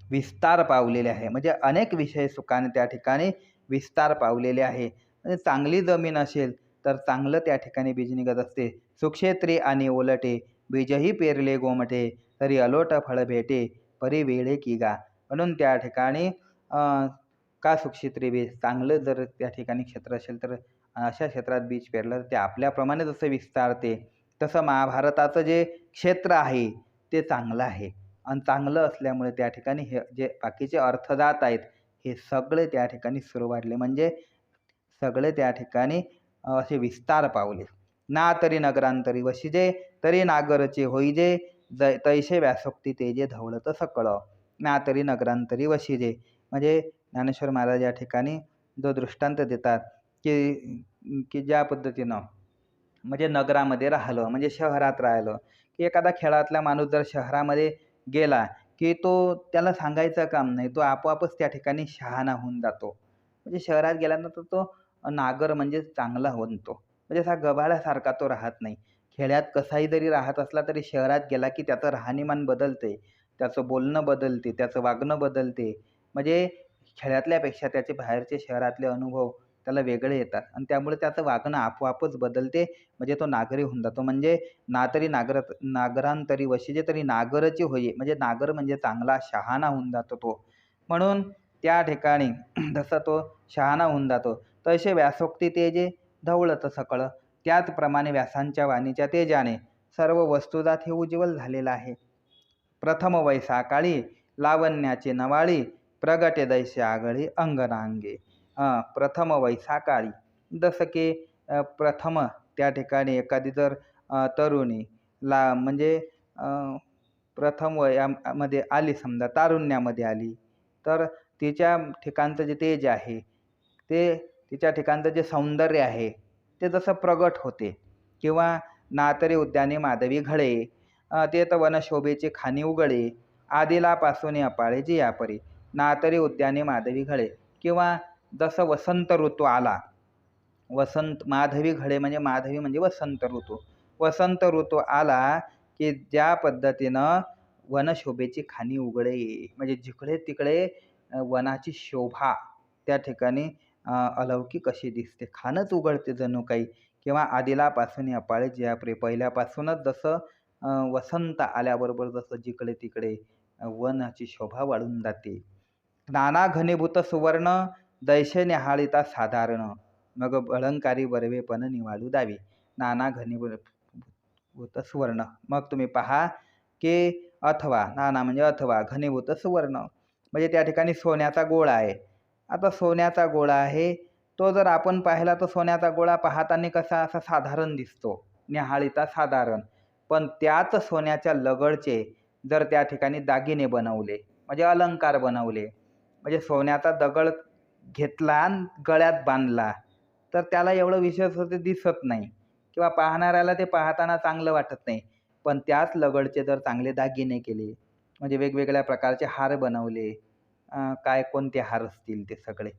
विस्तार पावलेले आहे. म्हणजे अनेक विषय सुखाने त्या ठिकाणी विस्तार पावलेले आहे. म्हणजे चांगली जमीन असेल तर चांगलं त्या ठिकाणी बीज निघत असते. सुक्षेत्री आणि ओलटे बीजही पेरले गोमटे, तरी अलोट फळ भेटे परी वेळे की गा. म्हणून त्या ठिकाणी का सुक्षेत्री बीज चांगलं जर त्या ठिकाणी क्षेत्र असेल तर अशा क्षेत्रात बीज पेरलं तर ते आपल्याप्रमाणे जसं विस्तारते तसं महाभारताचं जे क्षेत्र आहे ते चांगलं आहे. आणि चांगलं असल्यामुळे त्या ठिकाणी हे जे बाकीचे अर्थदात आहेत हे सगळे त्या ठिकाणी सुरू वाढले, म्हणजे सगळे त्या ठिकाणी असे विस्तार पावले. ना तरी नगरांतरी वशिजे, तरी नागरचे होईजे, तैसे व्यासोक्ती तेजे धवळत सकळ. ना तरी नगरांतरी वशिजे म्हणजे ज्ञानेश्वर महाराज या ठिकाणी जो दृष्टांत देतात की ज्या पद्धतीनं म्हणजे नगरामध्ये राहिलं म्हणजे शहरात राहिलं की एखादा खेळातला माणूस जर शहरामध्ये गेला की त्याला सांगायचं काम नाही, तो आपोआपच त्या ठिकाणी शहाणा होऊन जातो. म्हणजे शहरात गेल्यानंतर तो नागर म्हणजे चांगला बनतो, म्हणजे असा गबाळ्यासारखा तो राहत नाही. खेड्यात कसाही जरी राहत असला तरी शहरात गेला की त्याचं राहणीमान बदलते, त्याचं बोलणं बदलते, त्याचं वागणं बदलते. म्हणजे खेड्यातल्यापेक्षा त्याचे बाहेरचे शहरातले अनुभव त्याला वेगळे येतात आणि त्यामुळे त्याचं वागणं आपोआपच बदलते, म्हणजे तो नागरी होऊन जातो. म्हणजे ना तरी नागरांतरी वशिजे, तरी नागरची होई म्हणजे नागर म्हणजे चांगला शहाणा होऊन जातो तो. म्हणून त्या ठिकाणी जसा तो शहाणा होऊन जातो तसे व्यासोक्ती तेजे धवळत सकळ. त्याचप्रमाणे व्यासांच्या वाणीच्या तेजाने सर्व वस्तुजात हे उज्ज्वल झालेलं आहे. प्रथम वैसाकाळी लावण्याचे नवाळी, प्रगटे दैसे आगळी अंगनांगे. प्रथम वैसाकाळी जसं की प्रथम त्या ठिकाणी एखादी जर तरुणी म्हणजे अ, प्रथम वयामध्ये आली, समजा तारुण्यामध्ये आली, तर तिच्या ठिकाणचं जे तेज आहे, ते तिच्या ठिकाणचं जे सौंदर्य आहे, ते जसं प्रगट होते. किंवा नातरी उद्याने माधवी घळे, ते तर वनशोभेची खाणी उगळे, आदिलापासून अपाळे जी यापरी, नातरी उद्याने माधवी घळे. किंवा जसं वसंत ऋतू आला, माधवी घडे म्हणजे माधवी म्हणजे वसंत ऋतू. वसंत ऋतू आला की ज्या पद्धतीनं वनशोभेची खाणी उघडे, म्हणजे जिकडे-तिकडे वनाची शोभा त्या ठिकाणी अलौकिक अशी दिसते. खाणच उघडते जणू काही. किंवा आदिलापासून अपाळे जियापरे, पहिल्यापासूनच जसं वसंत आल्याबरोबर जसं जिकडे-तिकडे वनाची शोभा वाढून जाते. नाना घनीभूत सुवर्ण दैशे न्याहाळीता साधारण, मग अलंकारी बरवेपण निवाडू दावी. नाना घनीभूत सुवर्ण. मग तुम्ही पहा की अथवा, नाना म्हणजे अथवा, घनीभूत सुवर्ण म्हणजे त्या ठिकाणी सोन्याचा गोळा आहे. आता सोन्याचा गोळा आहे, तो जर आपण पाहिला तर सोन्याचा गोळा पाहताना कसा असा साधारण दिसतो, न्याहाळीता साधारण. पण त्याच सोन्याच्या लगडचे जर त्या ठिकाणी दागिने बनवले, म्हणजे अलंकार बनवले, म्हणजे सोन्याचा दगड घेतला आणि गळ्यात बांधला, तर त्याला एवढं विशेष ते दिसत नाही किंवा पाहणाऱ्याला ते पाहताना चांगलं वाटत नाही. पण त्याच लगडचे जर चांगले दागिने केले, म्हणजे वेगवेगळ्या प्रकारचे हार बनवले, काय कोणते हार असतील ते सगळे,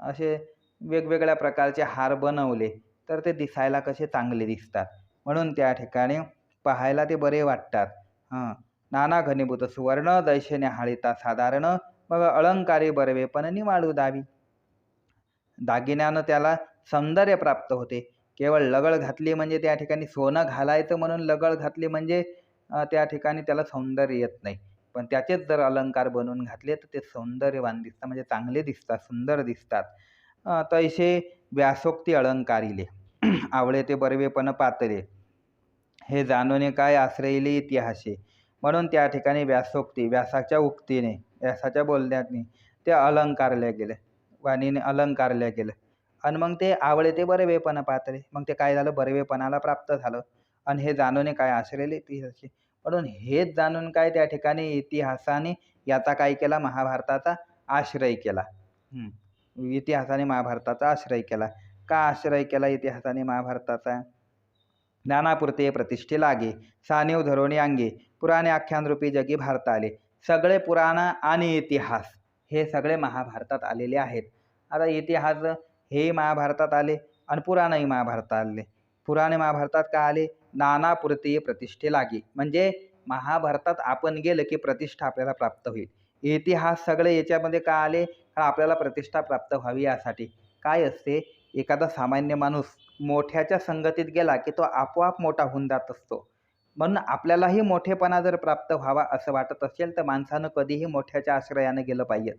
असे वेगवेगळ्या प्रकारचे हार बनवले, तर ते दिसायला कसे चांगले दिसतात. म्हणून त्या ठिकाणी पाहायला ते बरे वाटतात. नाना घनीभूत सुवर्ण दैशे न्याहाळीता साधारण, मग अलंकारी बरवेपण निवाडू दावी. दागिन्यानं त्याला सौंदर्य प्राप्त होते. केवळ लगड घातली म्हणजे त्या ठिकाणी सोनं घालायचं म्हणून लगड घातली म्हणजे त्या ठिकाणी त्याला सौंदर्य येत नाही. पण त्याचेच जर अलंकार बनवून घातले तर ते सौंदर्यवान दिसतात, म्हणजे चांगले दिसतात, सुंदर दिसतात. तैसे व्यासोक्ती अलंकारिले आवळे ते बरवेपण पातळे, हे जाणूने काय आश्रयिले इतिहासे. म्हणून त्या ठिकाणी व्यासोक्ती, व्यासाच्या उक्तीने, व्यासाच्या बोलण्याने ते अलंकारल्या गेले, वाणीने अलंकारल्या गेलं. आणि मग ते आवळे ते बरवेपणा पातळे, मग ते काय झालं, बरवेपणाला प्राप्त झालं. आणि हे जाणूने काय आश्रयले इतिहासे. म्हणून हेच जाणून काय त्या ठिकाणी इतिहासाने याचा काय केला, महाभारताचा आश्रय केला. इतिहासाने महाभारताचा आश्रय केला. का आश्रय केला इतिहासाने महाभारताचा? ज्ञानापुरते प्रतिष्ठे लागे, सानेव धरोणी अंगे, पुराणे आख्यान रूपी जगी भारत आले. सगळे पुराण आणि इतिहास हे सगळे महाभारतात आलेले आहेत. आता इतिहास हे महाभारतात आले आणि पुराणही महाभारतात आले. पुराणे महाभारतात का आले? नानापुरते प्रतिष्ठे लागे, म्हणजे महाभारतात आपण गेलं की प्रतिष्ठा आपल्याला प्राप्त होईल. इतिहास सगळे याच्यामध्ये का आले? कारण आपल्याला प्रतिष्ठा प्राप्त व्हावी यासाठी. काय असते, एखादा सामान्य माणूस मोठ्याच्या संगतीत गेला की तो आपोआप मोठा होऊन जात असतो. म्हणून आपल्यालाही मोठेपणा जर प्राप्त व्हावा असं वाटत असेल तर माणसानं कधीही मोठ्याच्या आश्रयानं गेलं पाहिजे.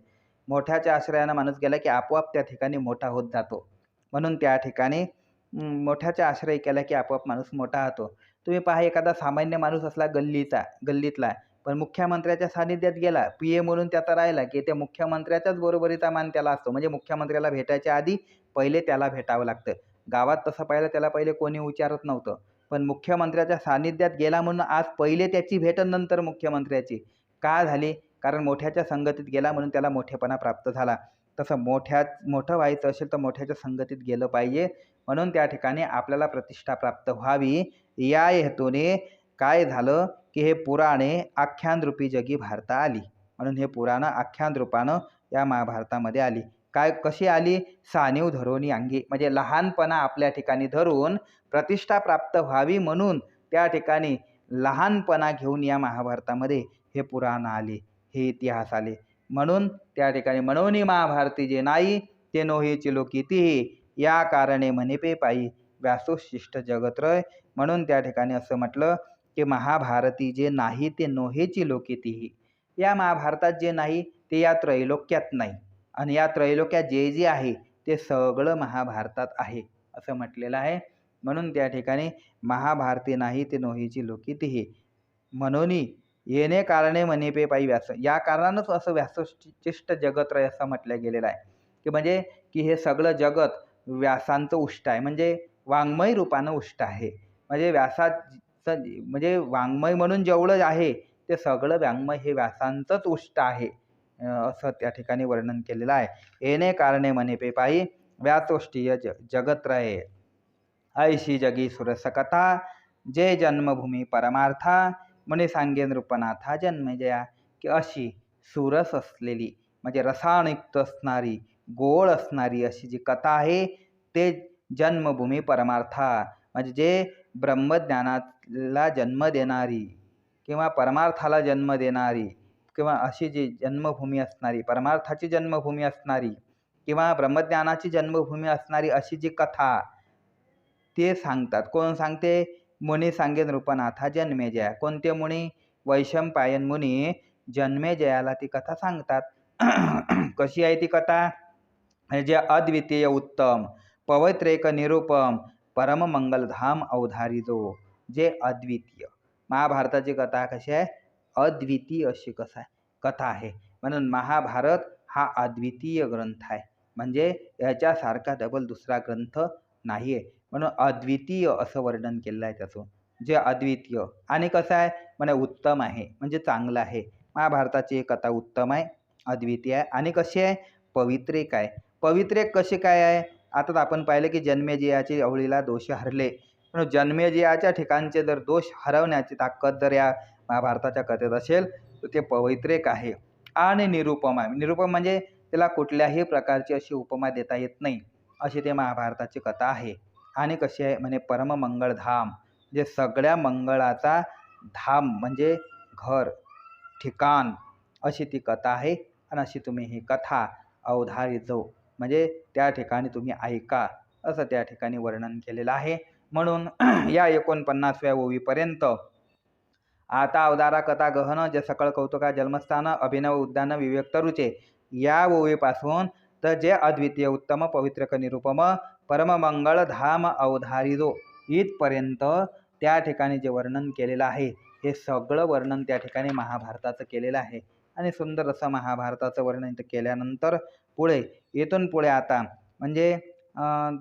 मोठ्याच्या आश्रयानं माणूस गेला की आपोआप त्या ठिकाणी मोठा होत जातो. म्हणून त्या ठिकाणी मोठ्याचा आश्रय केला की आपोआप माणूस मोठा होतो. तुम्ही पहा, एखादा सामान्य माणूस असला गल्लीतला, पण मुख्यमंत्र्याच्या सानिध्यात गेला, पी ए म्हणून त्याचा राहिला की त्या मुख्यमंत्र्याच्याच बरोबरीचा मान त्याला असतो. म्हणजे मुख्यमंत्र्याला भेटायच्या आधी पहिले त्याला भेटावं लागतं. गावात तसं पाहिलं त्याला पहिले कोणी विचारत नव्हतं, पण मुख्यमंत्र्याच्या सानिध्यात गेला म्हणून आज पहिले त्याची भेट नंतर मुख्यमंत्र्याची का झाली? कारण मोठ्याच्या संगतीत गेला म्हणून त्याला मोठेपणा प्राप्त झाला. तसं मोठं व्हायचं असेल तर मोठ्याच्या संगतीत गेलं पाहिजे. म्हणून त्या ठिकाणी आपल्याला प्रतिष्ठा प्राप्त व्हावी या हेतूने काय झालं की हे पुराणे आख्यान रूपी जगी भारता आली. म्हणून हे पुराणं आख्यान रूपानं या महाभारतामध्ये आली. काय कशी आली? सानीव धरोणी अंगी, म्हणजे लहानपणा आपल्या ठिकाणी धरून प्रतिष्ठा प्राप्त व्हावी म्हणून त्या ठिकाणी लहानपणा घेऊन या महाभारतामध्ये हे पुराण आले, हे इतिहास आले. म्हणून त्या ठिकाणी म्हणून महाभारती जे नाही ते नोहेची लोकितीही, या कारणे म्हणे पे पायी व्यासोशिष्ट जगत्रय. म्हणून त्या ठिकाणी असं म्हटलं की महाभारती जे नाही ते नोहेची लोकितीही, या महाभारतात जे नाही ते या त्रैलोक्यात नाही, आणि या त्रैलोक्यात जे जे आहे ते सगळं महाभारतात आहे असं म्हटलेलं आहे. म्हणून त्या ठिकाणी महाभारती नाही ते नोहीची लोकितीही, म्हणून येणे कारणे म्हणे पे पायी व्यास, या कारणानंच असं व्यासोचिष्ट जगत्रय असं म्हटलं गेलेलं आहे. की म्हणजे की हे सगळं जगत व्यासांचं उष्ट आहे. म्हणजे वाङ्मय रूपानं उष्ट आहे. म्हणजे व्यासाचं म्हणजे वाङ्मय म्हणून जेवढं आहे ते सगळं वाङ्मय हे व्यासांचंच उष्ट आहे, असं त्या ठिकाणी वर्णन केलेलं आहे. येणे कारणे म्हणे पे पायी व्यासोष्टीय जगत्रये ऐशी जगी सुरस कथा जे जन्मभूमी परमार्था म्हणे सांगे नृपनाथा जन्मजया. की अशी सुरस असलेली म्हणजे रसायुक्त असणारी गोड असणारी अशी जी कथा आहे ते जन्मभूमी परमार्था म्हणजे जे ब्रह्मज्ञानाला जन्म देणारी किंवा परमार्थाला जन्म देणारी किंवा अशी जी जन्मभूमी असणारी परमार्थाची जन्मभूमी असणारी किंवा ब्रह्मज्ञानाची जन्मभूमी असणारी अशी जी कथा ते सांगतात. कोण सांगते? मुनी सांगे नृपनाथा जन्मेजया. कोणते मुनी? वैशंपायन मुनी जन्मेजयाला ती कथा सांगतात. कशी आहे ती कथा? जे अद्वितीय उत्तम पवित्रेक निरुपम परममंगलधाम अवधारितो. जे अद्वितीय महाभारताची कथा कशी आहे? अद्वितीय अशी कथा आहे. म्हणून महाभारत हा अद्वितीय ग्रंथ आहे. म्हणजे याच्यासारखा डबल दुसरा ग्रंथ नाही आहे. म्हणून अद्वितीय असं वर्णन केलेलं आहे त्याचं. जे अद्वितीय आणि कसं आहे म्हणजे उत्तम आहे, म्हणजे चांगलं आहे. महाभारताची एक कथा उत्तम आहे, अद्वितीय आहे आणि कशी आहे? पवित्रेक आहे. पवित्रेक कशी काय आहे? आता आपण पाहिलं की जन्मेजयाची अवळीला दोष हरले. पण जन्मेजयाच्या ठिकाणचे जर दोष हरवण्याची ताकद जर या महाभारताच्या कथेत असेल तर ते पवित्रेक आहे. आणि निरुपम आहे. निरुपम म्हणजे त्याला कुठल्याही प्रकारची अशी उपमा देता येत नाही, अशी ते महाभारताची कथा आहे. आणि कशी आहे म्हणे परममंगळधाम, जे सगळ्या मंगळाचा धाम म्हणजे घर ठिकाण अशी ती कथा आहे. आणि अशी तुम्ही ही कथा अवधारी जो म्हणजे त्या ठिकाणी तुम्ही ऐका असं त्या ठिकाणी वर्णन केलेलं आहे. म्हणून या 49व्या ओवीपर्यंत आता अवतारा कथा गहन जे सकळ कौतुका जन्मस्थान अभिनव उद्यान विवेक तरुचे या ओवीपासून तर जे अद्वितीय उत्तम पवित्र निरुपम परममंगळ धाम अवधारिजो इथपर्यंत त्या ठिकाणी जे वर्णन केलेलं आहे हे सगळं वर्णन त्या ठिकाणी महाभारताचं केलेलं आहे. आणि सुंदर असं महाभारताचं वर्णन केल्यानंतर पुढे इथून पुढे आता म्हणजे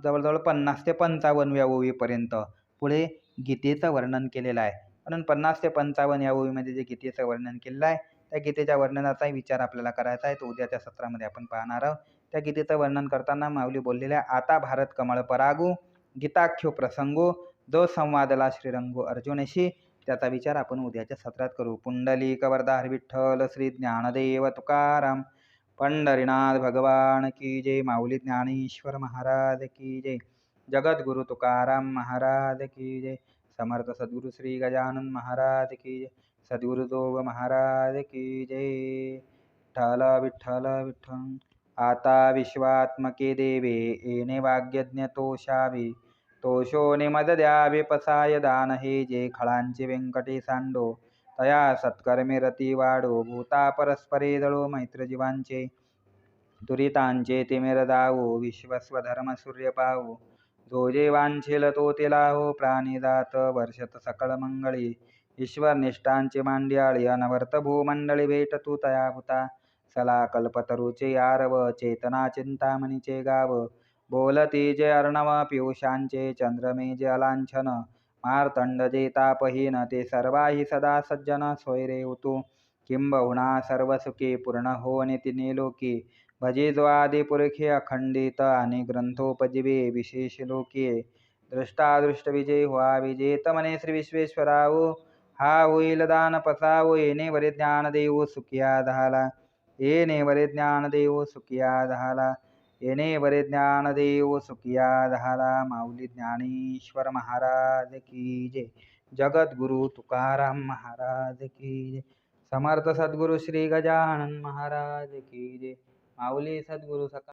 जवळजवळ 50 ते 55व्या ओवीपर्यंत पुढे गीतेचं वर्णन केलेलं आहे. म्हणून 50 ते 55 या ओवीमध्ये जे गीतेचं वर्णन केलेलं आहे त्या गीतेच्या वर्णनाचाही विचार आपल्याला करायचा आहे. तो उद्याच्या सत्रामध्ये आपण पाहणार आहोत. त्या गीतेचं वर्णन करताना माऊली बोललेल्या आता भारत कमळ परागू गीताख्यो प्रसंगो जो संवादला श्रीरंगो अर्जुनशी त्याचा विचार आपण उद्याच्या सत्रात करू. पुंडलिक वरदाहरी विठ्ठल श्री ज्ञानदेव तुकाराम पंढरीनाथ भगवान की जय. माऊली ज्ञानेश्वर महाराज की जय. जगद्गुरु तुकाराम महाराज की जय. समर्थ सद्गुरु श्री गजानन महाराज की जय. सद्गुरु जोग महाराज की जय. विठ्ठल विठ्ठल विठ्ठल. आता विश्वात्मके देवे येणे वाग्यज्ञ तोषावे तोषोने मद द्यावे पसाय दान हे जे खळांचे व्यंकटे सांडो तया सत्कर्मे रती वाढो भूता परस्परे दळो मैत्र जीवांचे दुरितांचे तिमिर दावो विश्वस्वधर्म सूर्य पावो जो जे वांछेल तो ते लाहो प्राणी दात वर्षत सकळ मंगळी ईश्वर निष्ठांचे मांड्याळी अनवर्त भूमंडळी भेट तू तया भूता सला कल्पतरूचे आरव चेतना चिंतामणीचे गाव बोलती जे अर्णव पियुषांचे चंद्रमे जे अलांछन मार्तंड जे तापहीन ते सर्वाही सदा सज्जन सोयरे उतू किंबहुना सर्व सुखी पूर्ण होणे तिने लोकी भजे जो आदि पुरखे अखंडित आणि ग्रंथोपजीवे विशेष लोकीये दृष्टादृष्ट विजय व्हा विजेत मने श्री विश्वेश्वरावो हा होईल दान पसावो येणे वरे ज्ञान देव सुखिया झाला येणे वरे ज्ञान देव सुखिया झाला येणे वरे ज्ञान देव सुखिया झाला. माऊली ज्ञानेश्वर महाराज की जय. जगद्गुरु तुकाराम महाराज की जय. समर्थ सद्गुरु श्री गजानन महाराज की जय. माऊली सद्गुरु